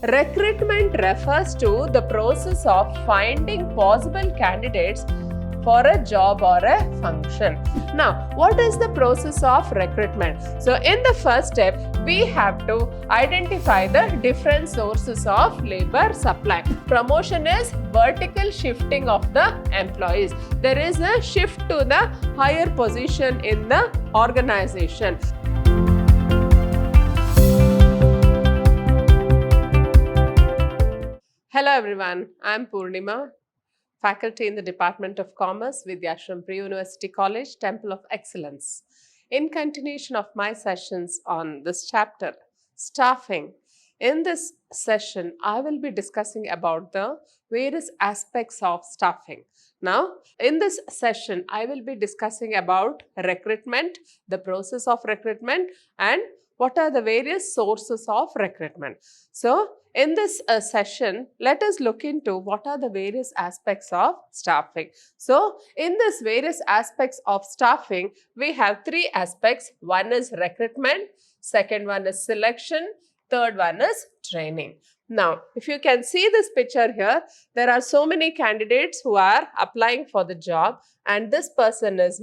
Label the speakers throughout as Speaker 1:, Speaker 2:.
Speaker 1: recruitment refers to the process of finding possible candidates for a job or a function. Now, what is the process of recruitment? So, in the first step, we have to identify the different sources of labor supply. Promotion is vertical shifting of the employees. There is a shift to the higher position in the organization. Hello everyone, I am Purnima, faculty in the Department of Commerce, Vidhyaashram Pre-University College, Temple of Excellence. In continuation of my sessions on this chapter, staffing, in this session, I will be discussing about the various aspects of staffing. Now, in this session, I will be discussing about recruitment, the process of recruitment, and what are the various sources of recruitment. So, in this session, let us look into what are the various aspects of staffing. So, in this various aspects of staffing, we have three aspects. One is recruitment, second one is selection, third one is training. Now, if you can see this picture here, there are so many candidates who are applying for the job, and this person is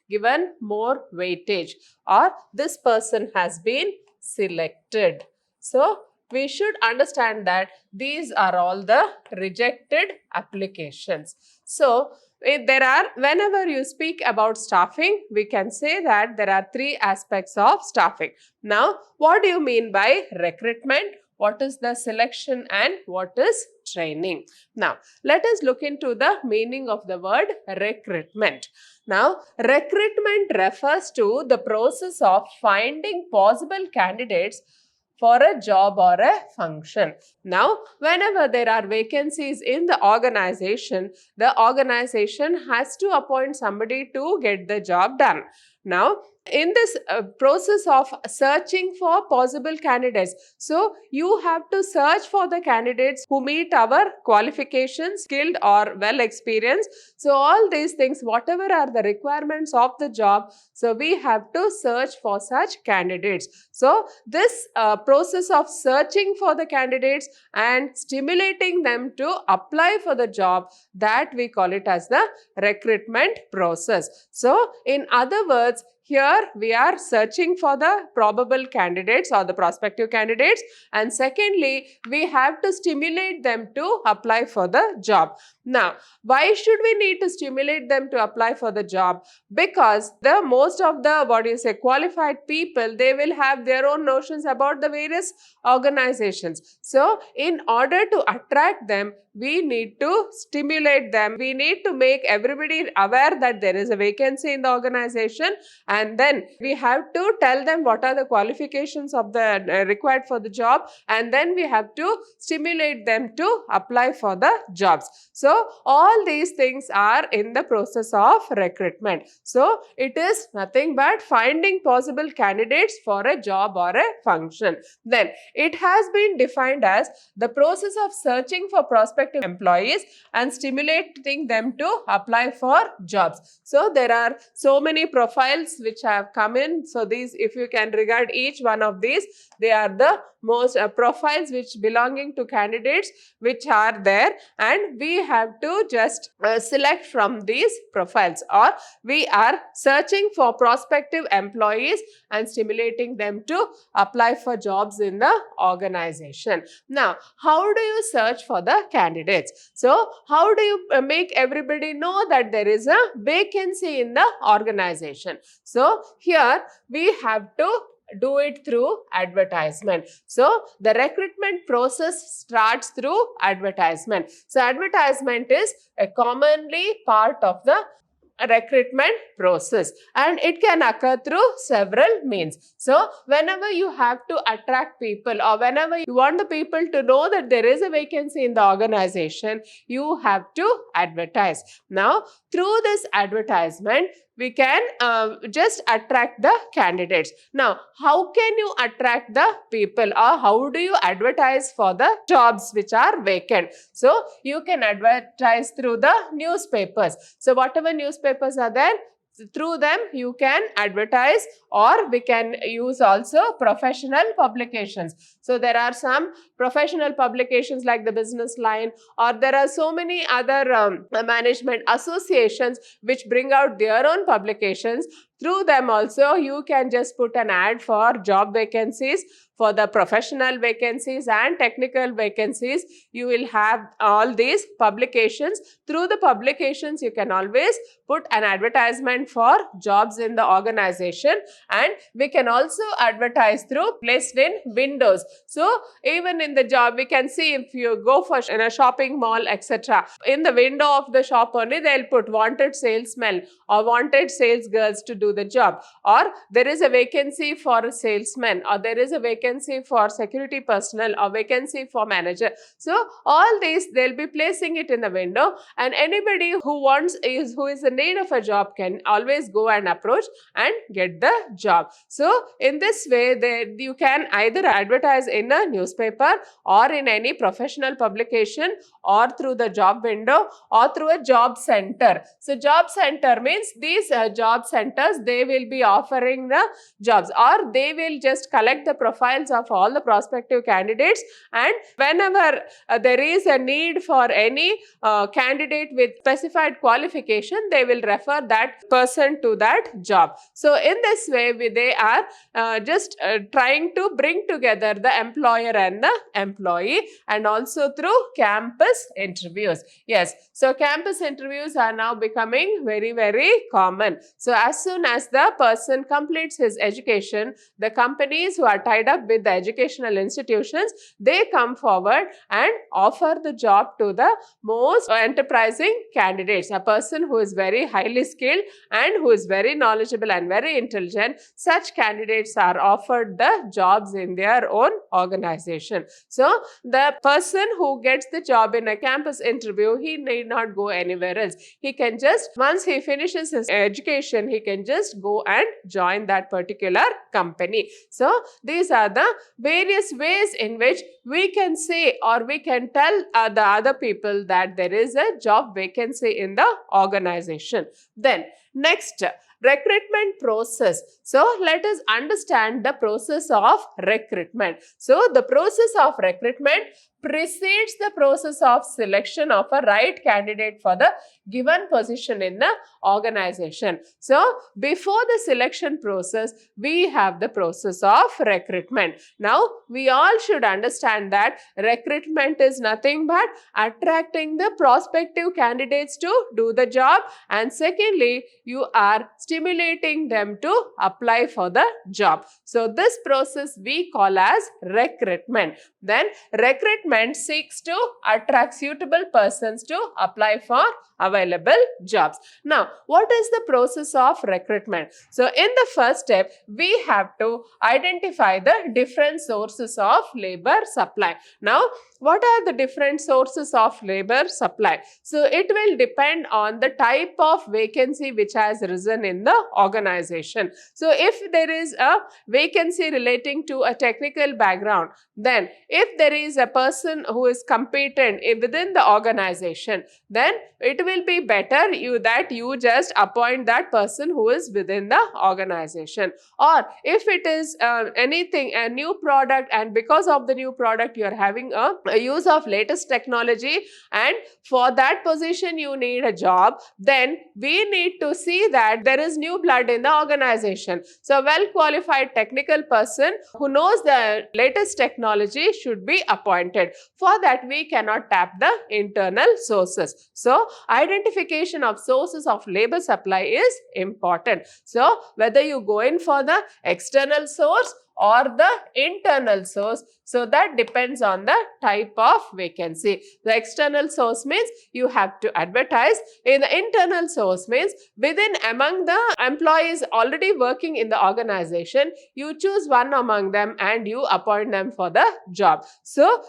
Speaker 1: given more weightage, or this person has been selected. So, we should understand that these are all the rejected applications. So, whenever you speak about staffing, we can say that there are three aspects of staffing. Now, what do you mean by recruitment? What is the selection and what is training? Now, let us look into the meaning of the word recruitment. Now, recruitment refers to the process of finding possible candidates for a job or a function. Now, whenever there are vacancies in the organization has to appoint somebody to get the job done. Now, in this process of searching for possible candidates, so you have to search for the candidates who meet our qualifications, skilled or well experienced. So all these things, whatever are the requirements of the job, so we have to search for such candidates. So this process of searching for the candidates and stimulating them to apply for the job, that we call it as the recruitment process. So in other words, here we are searching for the probable candidates or the prospective candidates, and secondly, we have to stimulate them to apply for the job. Now, why should we need to stimulate them to apply for the job? Because the most of the qualified people, they will have their own notions about the various organizations. So, in order to attract them, we need to stimulate them. We need to make everybody aware that there is a vacancy in the organization, and then we have to tell them what are the qualifications of the required for the job, and then we have to stimulate them to apply for the jobs. So, all these things are in the process of recruitment. So, it is nothing but finding possible candidates for a job or a function. Then, it has been defined as the process of searching for prospective employees and stimulating them to apply for jobs. So, there are so many profiles which have come in. So, these, if you can regard each one of these, they are the most profiles which belonging to candidates which are there, and we have to just select from these profiles, or we are searching for prospective employees and stimulating them to apply for jobs in the organization. Now, how do you search for the candidates? So, how do you make everybody know that there is a vacancy in the organization? So, here we have to do it through advertisement. So, the recruitment process starts through advertisement. So, advertisement is a commonly part of the recruitment process, and it can occur through several means. So, whenever you have to attract people, or whenever you want the people to know that there is a vacancy in the organization, you have to advertise. Now, through this advertisement, we can just attract the candidates. Now, how can you attract the people, or how do you advertise for the jobs which are vacant? So, you can advertise through the newspapers. So, whatever newspapers are there, Through them you can advertise, or we can use also professional publications. So there are some professional publications like the Business Line, or there are so many other management associations which bring out their own publications. Through them also you can just put an ad for job vacancies, for the professional vacancies and technical vacancies. You will have all these publications. Through the publications you can always put an advertisement for jobs in the organization, and we can also advertise through placed in windows. So even in the job, we can see if you go for in a shopping mall, etc., in the window of the shop only they'll put wanted salesmen or wanted sales girls to do the job, or there is a vacancy for a salesman, or there is a vacancy for security personnel, or vacancy for manager. So all these they'll be placing it in the window, and anybody who is in need of a job can always go and approach and get the job. So in this way you can either advertise in a newspaper or in any professional publication, or through the job window, or through a job center. So job center means these job centers, they will be offering the jobs, or they will just collect the profiles of all the prospective candidates, and whenever there is a need for any candidate with specified qualification, they will refer that person to that job. So in this way they are just trying to bring together the employer and the employee, and also through campus interviews. Yes, so campus interviews are now becoming very, very common. So as soon as the person completes his education, the companies who are tied up with the educational institutions, they come forward and offer the job to the most enterprising candidates. A person who is very highly skilled and who is very knowledgeable and very intelligent, such candidates are offered the jobs in their own organization. So the person who gets the job in a campus interview, he need not go anywhere else. He can just, once he finishes his education, he can just go and join that particular company. So these are the various ways in which we can say, or we can tell the other people that there is a job vacancy in the organization. Then next, recruitment process. So let us understand the process of recruitment. So the process of recruitment precedes the process of selection of a right candidate for the given position in the organization. So before the selection process, we have the process of recruitment. Now we all should understand that recruitment is nothing but attracting the prospective candidates to do the job, and secondly, you are stimulating them to apply for the job. So this process we call as recruitment. Then recruitment seeks to attract suitable persons to apply for available jobs. Now, what is the process of recruitment? So in the first step, we have to identify the different sources of labor supply. Now, what are the different sources of labor supply? So it will depend on the type of vacancy which has risen in the organization. So if there is a vacancy relating to a technical background, then if there is a person who is competent within the organization, then it will be better that you just appoint that person who is within the organization. Or if it is a new product, and because of the new product you are having a use of latest technology, and for that position you need a job, then we need to see that there is new blood in the organization. So a well qualified technical person who knows the latest technology should be appointed. For that we cannot tap the internal sources. So identification of sources of labor supply is important. So whether you go in for the external source or the internal source, so that depends on the type of vacancy. The external source means you have to advertise. In the internal source means within among the employees already working in the organization, you choose one among them and you appoint them for the job. So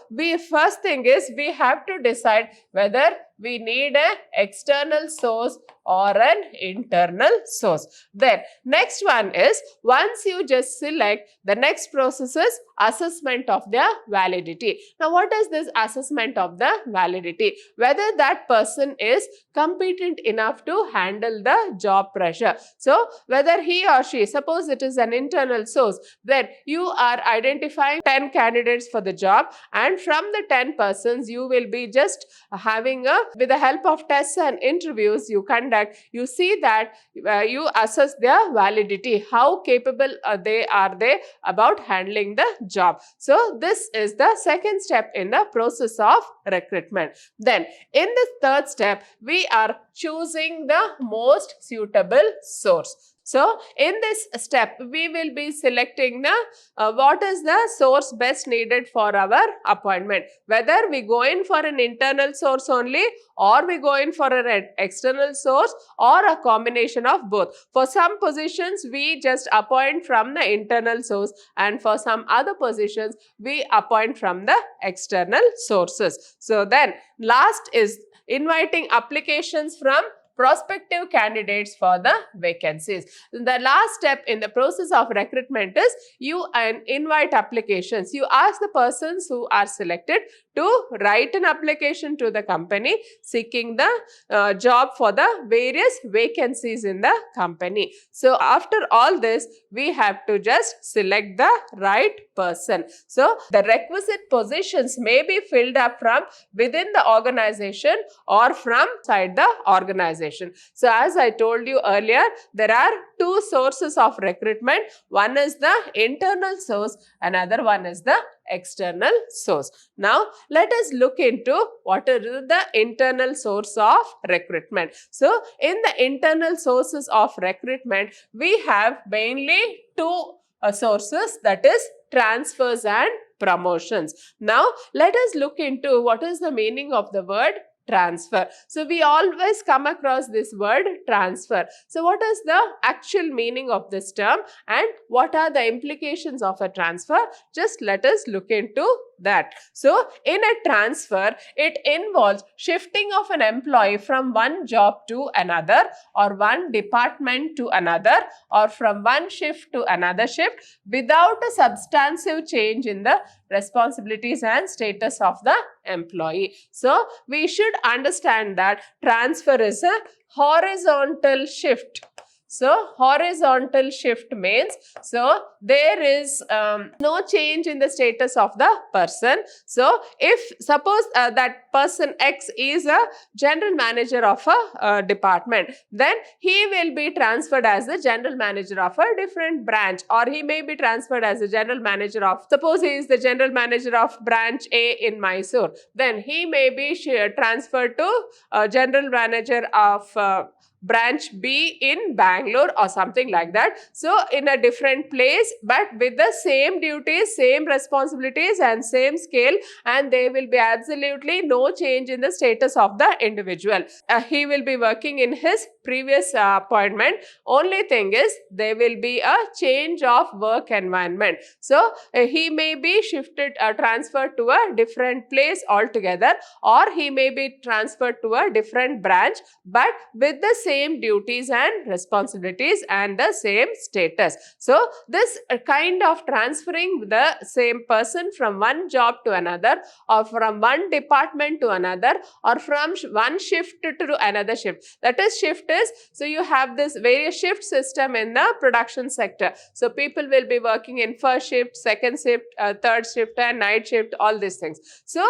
Speaker 1: first thing is we have to decide whether we need an external source or an internal source. Then next one is, once you just select, the next process is assessment of their validity. Now what what is this assessment of the validity? Whether that person is competent enough to handle the job pressure. So whether he or she, suppose it is an internal source, then you are identifying 10 candidates for the job, and from the 10 persons you will be just having with the help of tests and interviews you conduct, you see that you assess their validity, how capable they are about handling the job. So this is the second step in the process of recruitment. Then in the third step, we are choosing the most suitable source. So in this step, we will be selecting the what is the source best needed for our appointment. Whether we go in for an internal source only, or we go in for an external source, or a combination of both. For some positions, we just appoint from the internal source, and for some other positions, we appoint from the external sources. So then last is inviting applications from prospective candidates for the vacancies. The last step in the process of recruitment is you invite applications. You ask the persons who are selected to write an application to the company seeking the job for the various vacancies in the company. So after all this, we have to just select the right person. So the requisite positions may be filled up from within the organization or from outside the organization. So as I told you earlier, there are two sources of recruitment. One is the internal source, another one is the external source. Now let us look into what is the internal source of recruitment. So in the internal sources of recruitment, we have mainly two sources, that is transfers and promotions. Now let us look into what is the meaning of the word transfer. So we always come across this word transfer. So what is the actual meaning of this term and what are the implications of a transfer? Just let us look into that. So in a transfer, it involves shifting of an employee from one job to another, or one department to another, or from one shift to another shift without a substantive change in the responsibilities and status of the employee. So we should understand that transfer is a horizontal shift. So horizontal shift means, so there is no change in the status of the person. So if suppose that person X is a general manager of a department, then he will be transferred as the general manager of a different branch, or he may be transferred as the general manager of, suppose he is the general manager of branch A in Mysuru, then he may be transferred to general manager of branch B in Bangalore or something like that. So in a different place, but with the same duties, same responsibilities and same scale, and there will be absolutely no change in the status of the individual. He will be working in his previous appointment. Only thing is there will be a change of work environment. So he may be shifted, transferred to a different place altogether, or he may be transferred to a different branch, but with the same duties and responsibilities and the same status. So this kind of transferring the same person from one job to another, or from one department to another, or from one shift to another shift. That is, shift is, so you have this various shift system in the production sector. So people will be working in first shift, second shift, third shift and night shift, all these things. So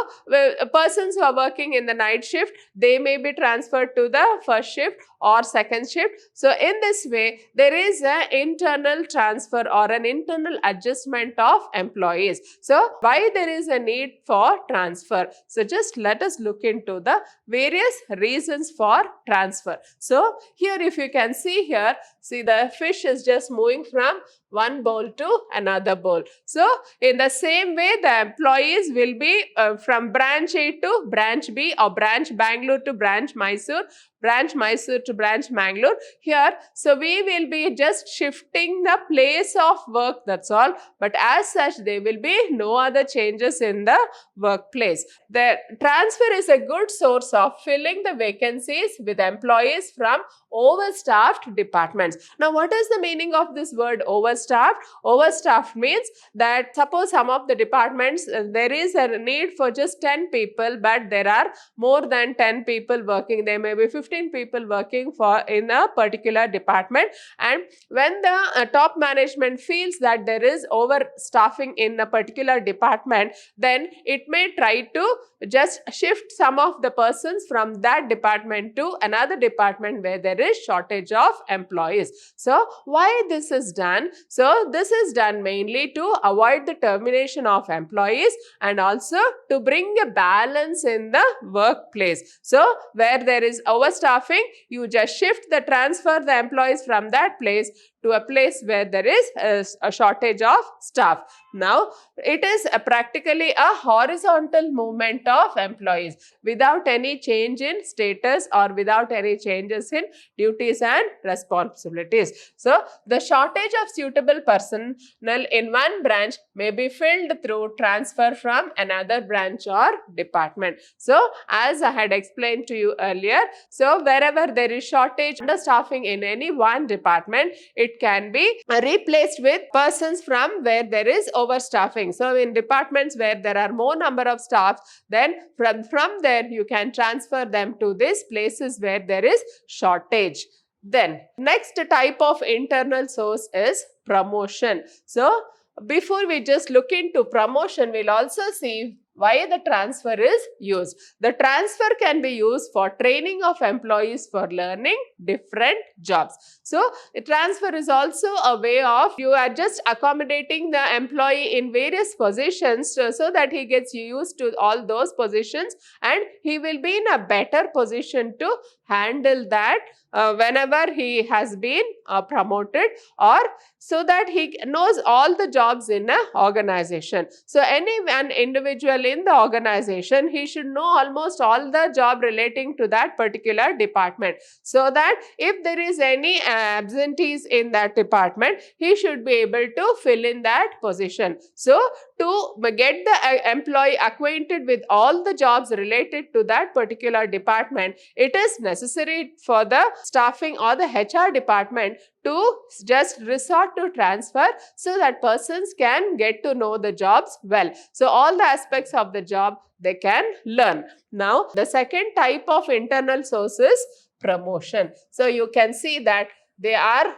Speaker 1: persons who are working in the night shift, they may be transferred to the first shift or second shift. So in this way, there is an internal transfer or an internal adjustment of employees. So why there is a need for transfer? So just let us look into the various reasons for transfer. So here, if you can see here, see the fish is just moving from one bowl to another bowl. So in the same way, the employees will be from branch A to branch B, or branch Bangalore to branch Mysuru, branch Mysuru to branch Bangalore here. So we will be just shifting the place of work, that's all. But as such, there will be no other changes in the workplace. The transfer is a good source of filling the vacancies with employees from overstaffed departments. Now, what is the meaning of this word overstaffed? overstaffed? Overstaffed means that suppose some of the departments there is a need for just 10 people, but there are more than 10 people working. There may be 15 people working in a particular department, and when the top management feels that there is overstaffing in a particular department, then it may try to just shift some of the persons from that department to another department where there is shortage of employees. So why this is done? So this is done mainly to avoid the termination of employees and also to bring a balance in the workplace. So where there is overstaffing, you just transfer the employees from that place to a place where there is a shortage of staff. Now, it is practically a horizontal movement of employees without any change in status or without any changes in duties and responsibilities. So, the shortage of suitable personnel in one branch may be filled through transfer from another branch or department. So, as I had explained to you earlier, so wherever there is shortage, understaffing in any one department, it can be replaced with persons from where there is overstaffing. So in departments where there are more number of staff, then from there you can transfer them to these places where there is shortage. Then next type of internal source is promotion. So before we just look into promotion, we'll also see why the transfer is used. The transfer can be used for training of employees for learning different jobs. So, the transfer is also a way of you are just accommodating the employee in various positions so that he gets used to all those positions and he will be in a better position to handle that whenever he has been promoted, or so that he knows all the jobs in an organization. So, one individual in the organization, he should know almost all the job relating to that particular department, so that if there is any absentees in that department, he should be able to fill in that position. So, to get the employee acquainted with all the jobs related to that particular department, it is necessary for the staffing or the HR department to just resort to transfer so that persons can get to know the jobs well. So all the aspects of the job they can learn. Now the second type of internal source is promotion. So you can see that they are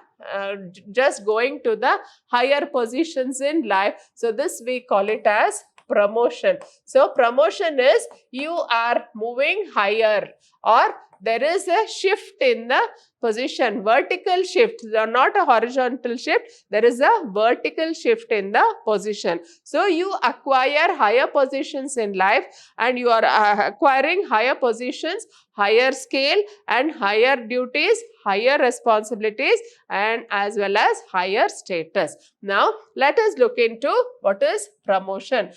Speaker 1: just going to the higher positions in life. So this we call it as promotion. So promotion is you are moving higher, or there is a shift in the position, vertical shift, not a horizontal shift, there is a vertical shift in the position. So you acquire higher positions in life and you are acquiring higher positions, higher scale and higher duties, higher responsibilities and as well as higher status. Now let us look into what is promotion.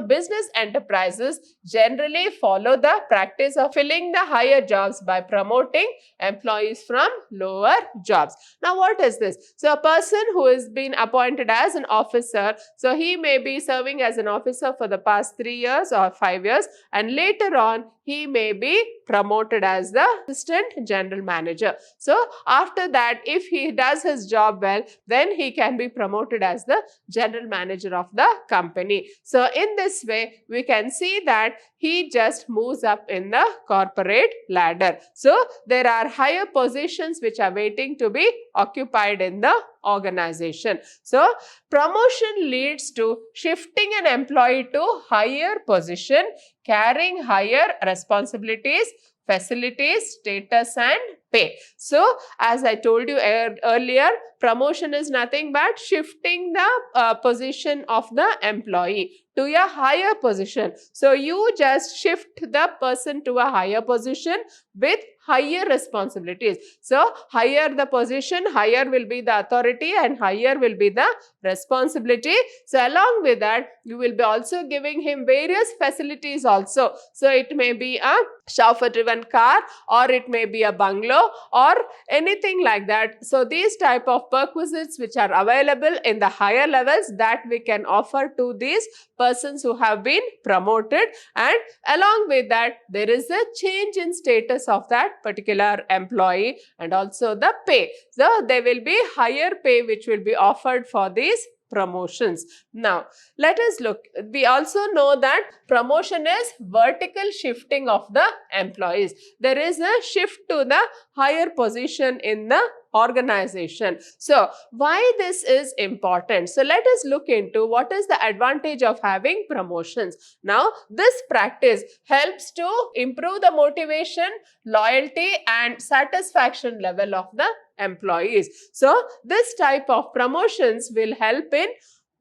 Speaker 1: Business enterprises generally follow the practice of filling the higher jobs by promoting employees from lower jobs. Now what is this? So a person who has been appointed as an officer, so he may be serving as an officer for the past 3 years or 5 years, and later on he may be promoted as the assistant general manager. So after that, if he does his job well, then he can be promoted as the general manager of the company. So in this way, we can see that he just moves up in the corporate ladder. So there are higher positions which are waiting to be occupied in the organization. So promotion leads to shifting an employee to higher position, carrying higher responsibilities, facilities, status and pay. So as I told you earlier, promotion is nothing but shifting the position of the employee to a higher position. So you just shift the person to a higher position with higher responsibilities. So higher the position, higher will be the authority and higher will be the responsibility. So along with that, you will be also giving him various facilities also. So it may be a chauffeur-driven car, or it may be a bungalow, or anything like that. So these type of perquisites which are available in the higher levels that we can offer to these persons who have been promoted, and along with that there is a change in status of that particular employee and also the pay. So there will be higher pay which will be offered for these promotions. Now let us look. We also know that promotion is vertical shifting of the employees. There is a shift to the higher position in the organization. So why this is important? So let us look into what is the advantage of having promotions. Now this practice helps to improve the motivation, loyalty and satisfaction level of the employees. So this type of promotions will help in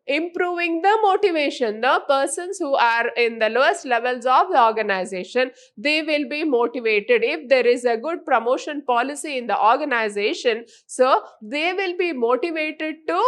Speaker 1: improving the motivation. The persons who are in the lowest levels of the organization, they will be motivated. If there is a good promotion policy in the organization, so they will be motivated to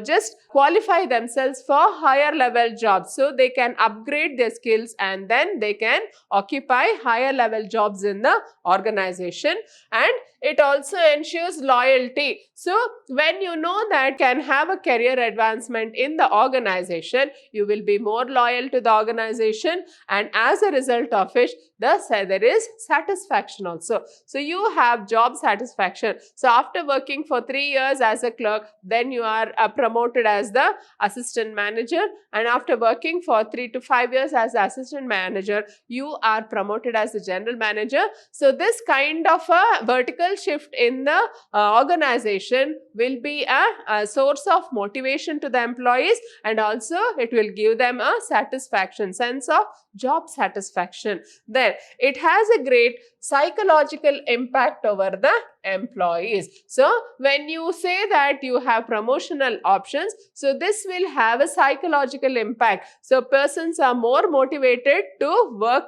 Speaker 1: just qualify themselves for higher level jobs, so they can upgrade their skills and then they can occupy higher level jobs in the organization. And it also ensures loyalty. So when you know that can have a career advancement in the organization, you will be more loyal to the organization, and as a result of which there is satisfaction also. So you have job satisfaction. So after working for 3 years as a clerk, then you are promoted as the assistant manager, and after working for 3 to 5 years as the assistant manager, you are promoted as the general manager. So this kind of a vertical shift in the organization will be a source of motivation to the employees, and also it will give them a satisfaction, sense of job satisfaction. Then it has a great psychological impact over the employees. So when you say that you have promotional options, so this will have a psychological impact. So persons are more motivated to work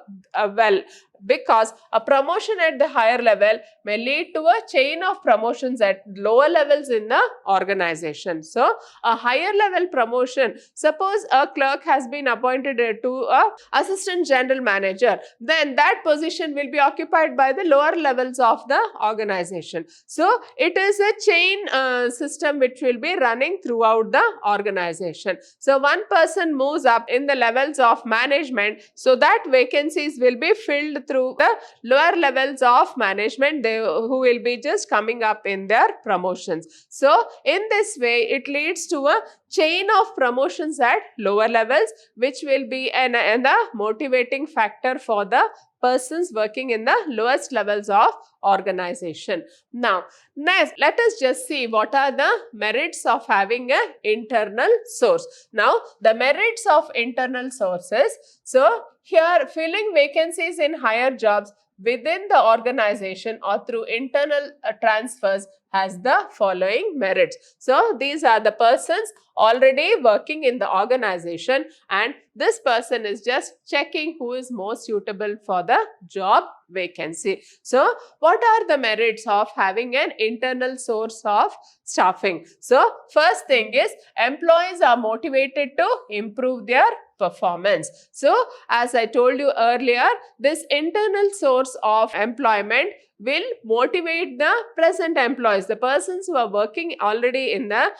Speaker 1: well, because a promotion at the higher level may lead to a chain of promotions at lower levels in the organization. So a higher level promotion, suppose a clerk has been appointed to a assistant general manager, then that position will be occupied by the lower levels of the organization. So it is a chain system which will be running throughout the organization. So one person moves up in the levels of management, so that vacancies will be filled through the lower levels of management, who will be just coming up in their promotions. So in this way it leads to a chain of promotions at lower levels, which will be a motivating factor for the persons working in the lowest levels of organization. Now next, let us just see what are the merits of having an internal source. Now the merits of internal sources. So here, filling vacancies in higher jobs within the organization or through internal transfers has the following merits. So these are the persons already working in the organization, and this person is just checking who is most suitable for the job vacancy. So what are the merits of having an internal source of staffing? So first thing is, employees are motivated to improve their performance. So as I told you earlier, this internal source of employment will motivate the present employees, the persons who are working already in the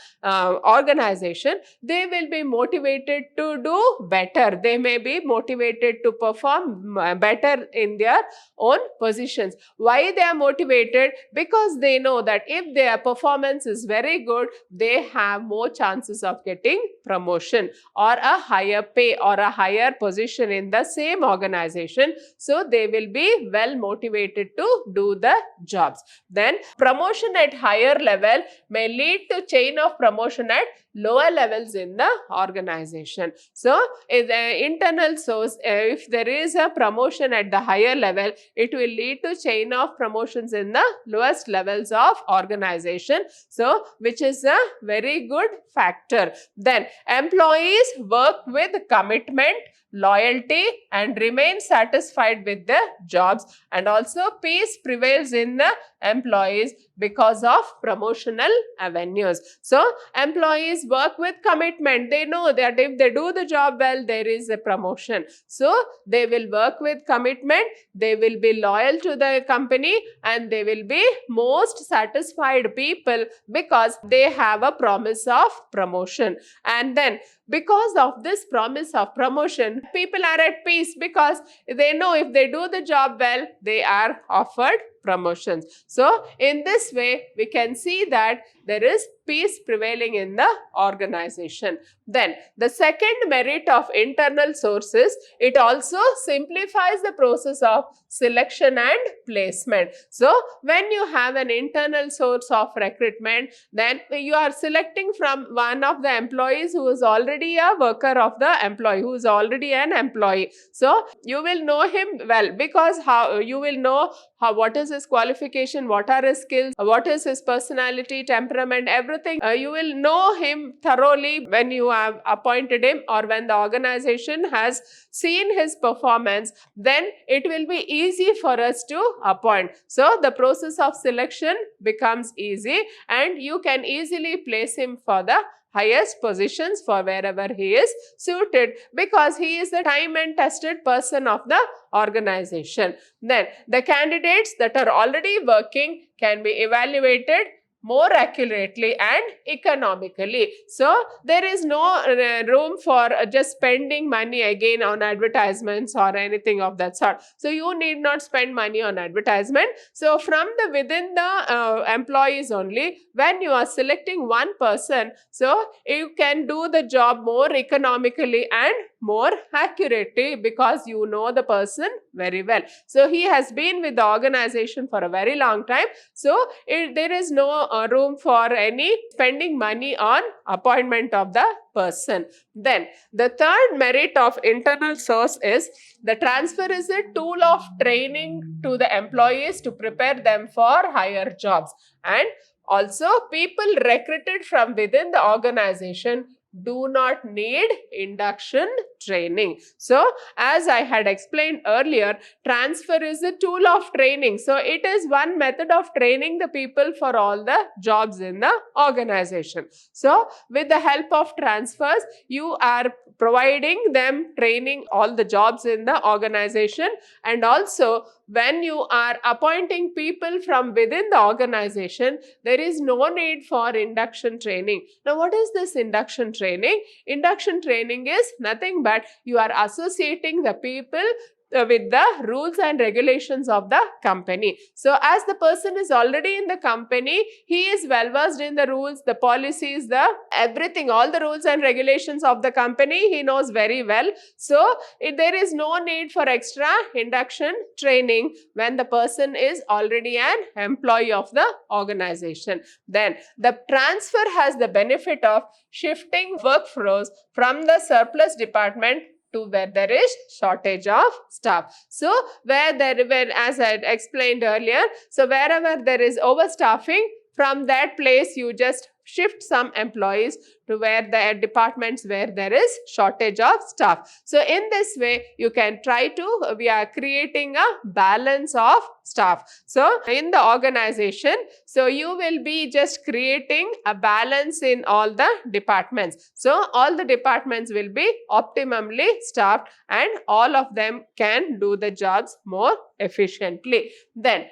Speaker 1: organization. They will be motivated to do better. They may be motivated to perform better in their own positions. Why they are motivated? Because they know that if their performance is very good, they have more chances of getting promotion or a higher pay or a higher position in the same organization. So they will be well motivated to do the jobs. Then promotion at higher level may lead to chain of promotion at lower levels in the organization. So internal source, if there is a promotion at the higher level, it will lead to chain of promotions in the lowest levels of organization. So which is a very good factor. Then employees work with commitment, loyalty and remain satisfied with their jobs, and also peace prevails in the employees because of promotional avenues. So employees work with commitment. They know that if they do the job well, there is a promotion. So they will work with commitment, they will be loyal to the company, and they will be most satisfied people because they have a promise of promotion. And then because of this promise of promotion, people are at peace because they know if they do the job well, they are offered promotions. So in this way, we can see that there is peace prevailing in the organization. Then the second merit of internal sources, it also simplifies the process of selection and placement. So when you have an internal source of recruitment, then you are selecting from one of the employees who is already a worker of the employee, who is already an employee. So you will know him well, because how you will know what is his qualification, what are his skills, what is his personality, temperament, everything. You will know him thoroughly when you have appointed him, or when the organization has seen his performance, then it will be easy for us to appoint. So the process of selection becomes easy, and you can easily place him for the highest positions for wherever he is suited, because he is the time and tested person of the organization. Then the candidates that are already working can be evaluated more accurately and economically. So there is no room for just spending money again on advertisements or anything of that sort. So you need not spend money on advertisement. So from the within the employees only, when you are selecting one person, so you can do the job more economically and more accurately, because you know the person very well. So he has been with the organization for a very long time. So there is no room for any spending money on appointment of the person. Then the third merit of internal source is the transfer is a tool of training to the employees to prepare them for higher jobs. And also, people recruited from within the organization do not need induction training. So as I had explained earlier, transfer is a tool of training. So it is one method of training the people for all the jobs in the organization. So with the help of transfers, you are providing them training all the jobs in the organization. And also, when you are appointing people from within the organization, there is no need for induction training. Now, what is this induction training? Induction training is nothing but you are associating the people with the rules and regulations of the company. So as the person is already in the company, he is well versed in the rules, the policies, the everything, all the rules and regulations of the company he knows very well. So there is no need for extra induction training when the person is already an employee of the organization. Then the transfer has the benefit of shifting workflows from the surplus department to where there is shortage of staff. So as I explained earlier, so wherever there is overstaffing, from that place you just shift some employees to where the departments where there is shortage of staff. So in this way, you can try to, we are creating a balance of staff. So in the organization, so you will be just creating a balance in all the departments. So all the departments will be optimally staffed and all of them can do the jobs more efficiently. Then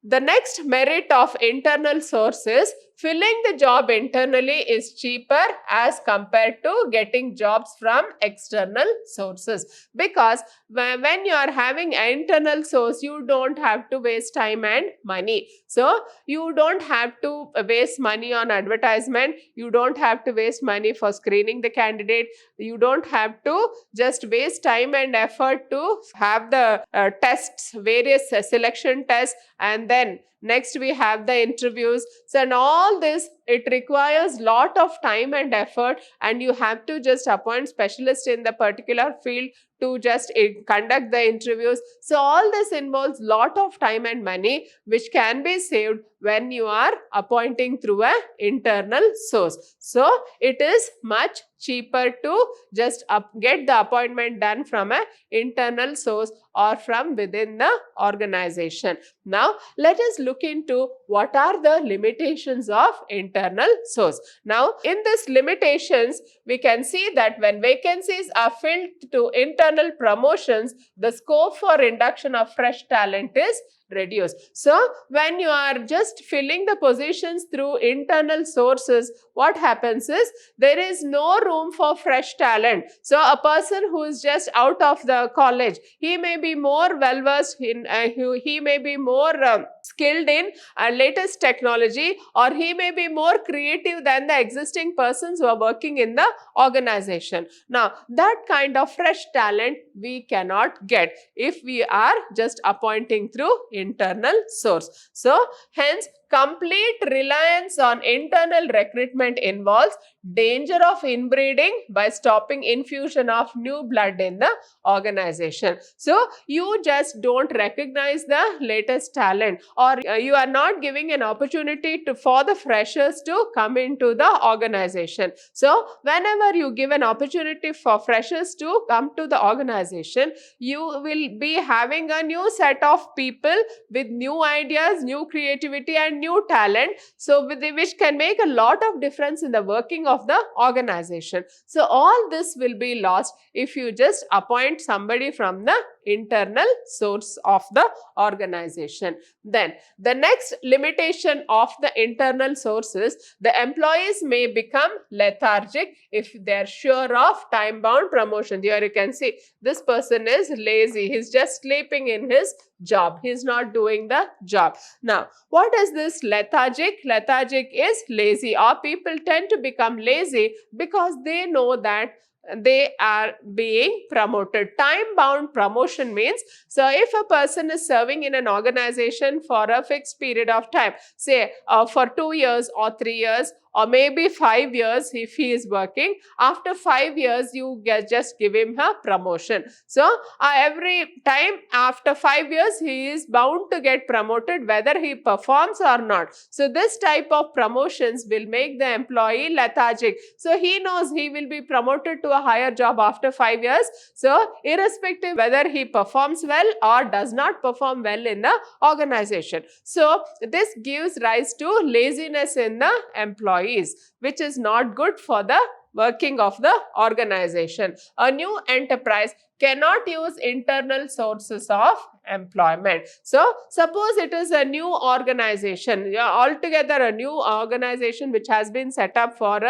Speaker 1: the next merit of internal source is filling the job internally is cheaper as compared to getting jobs from external sources. Because when you are having an internal source, you don't have to waste time and money. So you don't have to waste money on advertisement. You don't have to waste money for screening the candidate. You don't have to just waste time and effort to have the tests, various selection tests, and then next we have the interviews. So and all this, it requires lot of time and effort, and you have to just appoint specialists in the particular field to just conduct the interviews. So all this involves lot of time and money which can be saved when you are appointing through an internal source. So it is much cheaper to just get the appointment done from an internal source or from within the organization. Now let us look into what are the limitations of internal source. Now in these limitations, we can see that when vacancies are filled to internal promotions, the scope for induction of fresh talent is reduce. So when you are just filling the positions through internal sources, what happens is there is no room for fresh talent. So a person who is just out of the college, he may be more well versed in, he may be more skilled in latest technology, or he may be more creative than the existing persons who are working in the organization. Now that kind of fresh talent we cannot get if we are just appointing through internal source. So hence complete reliance on internal recruitment involves danger of inbreeding by stopping infusion of new blood in the organization. So you just don't recognize the latest talent, or you are not giving an opportunity for the freshers to come into the organization. So whenever you give an opportunity for freshers to come to the organization, you will be having a new set of people with new ideas, new creativity and new talent, so which can make a lot of difference in the working of the organization. So all this will be lost if you just appoint somebody from the internal source of the organization. Then the next limitation of the internal sources, the employees may become lethargic if they are sure of time-bound promotion. Here you can see this person is lazy, he's just sleeping in his job, he's not doing the job. Now what is this lethargic? Lethargic is lazy, or people tend to become lazy because they know that they are being promoted. Time-bound promotion means, so if a person is serving in an organization for a fixed period of time, say for 2 years or 3 years or maybe 5 years if he is working, after 5 years you just give him a promotion. So every time after 5 years he is bound to get promoted whether he performs or not. So this type of promotions will make the employee lethargic. So he knows he will be promoted to a higher job after 5 years. So irrespective whether he performs well or does not perform well in the organization. So this gives rise to laziness in the employees, which is not good for the working of the organization. A new enterprise cannot use internal sources of employment. So suppose it is a new organization, altogether a new organization which has been set up for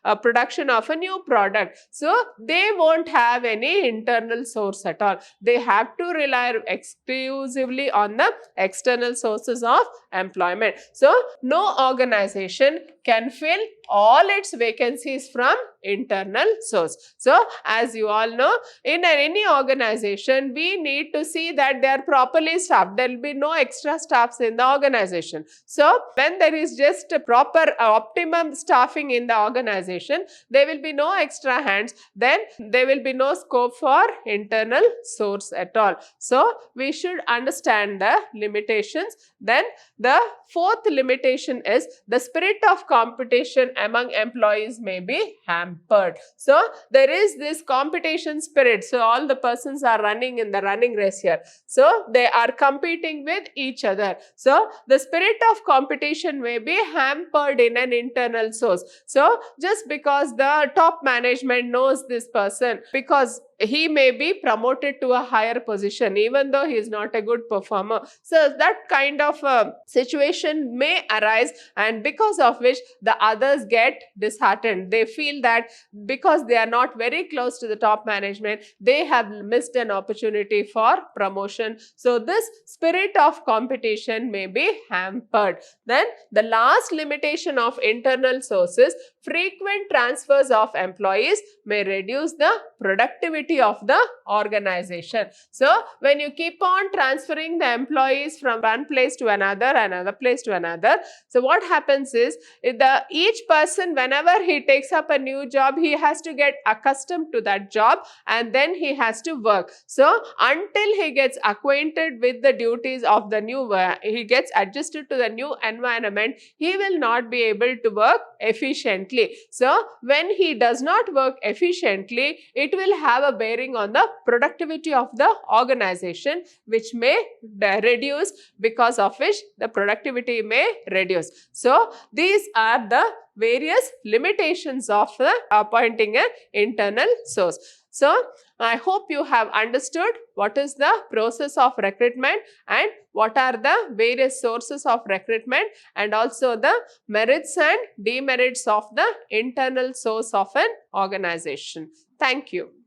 Speaker 1: a production of a new product. So they won't have any internal source at all. They have to rely exclusively on the external sources of employment. So no organization can fill all its vacancies from internal source. So as you all know, in any organization we need to see that they are properly staffed. There will be no extra staffs in the organization. So when there is just a proper optimum staffing in the organization, there will be no extra hands, then there will be no scope for internal source at all. So we should understand the limitations. Then the fourth limitation is the spirit of competition among employees may be hampered. So there is this competition spirit. So all the persons are running in the running race here. So they are competing with each other. So the spirit of competition may be hampered in an internal source. So just because the top management knows this person, because he may be promoted to a higher position even though he is not a good performer. So that kind of situation may arise, and because of which the others get disheartened. They feel that because they are not very close to the top management, they have missed an opportunity for promotion. So this spirit of competition may be hampered. Then the last limitation of internal sources, frequent transfers of employees may reduce the productivity of the organization. So when you keep on transferring the employees from one place to another place to another, so what happens is each person, whenever he takes up a new job, he has to get accustomed to that job and then he has to work. So until he gets acquainted with the duties of the new, he gets adjusted to the new environment, he will not be able to work efficiently. So when he does not work efficiently, it will have a bearing on the productivity of the organization, which may reduce, because of which the productivity may reduce. So these are the various limitations of appointing an internal source. So, I hope you have understood what is the process of recruitment and what are the various sources of recruitment and also the merits and demerits of the internal source of an organization. Thank you.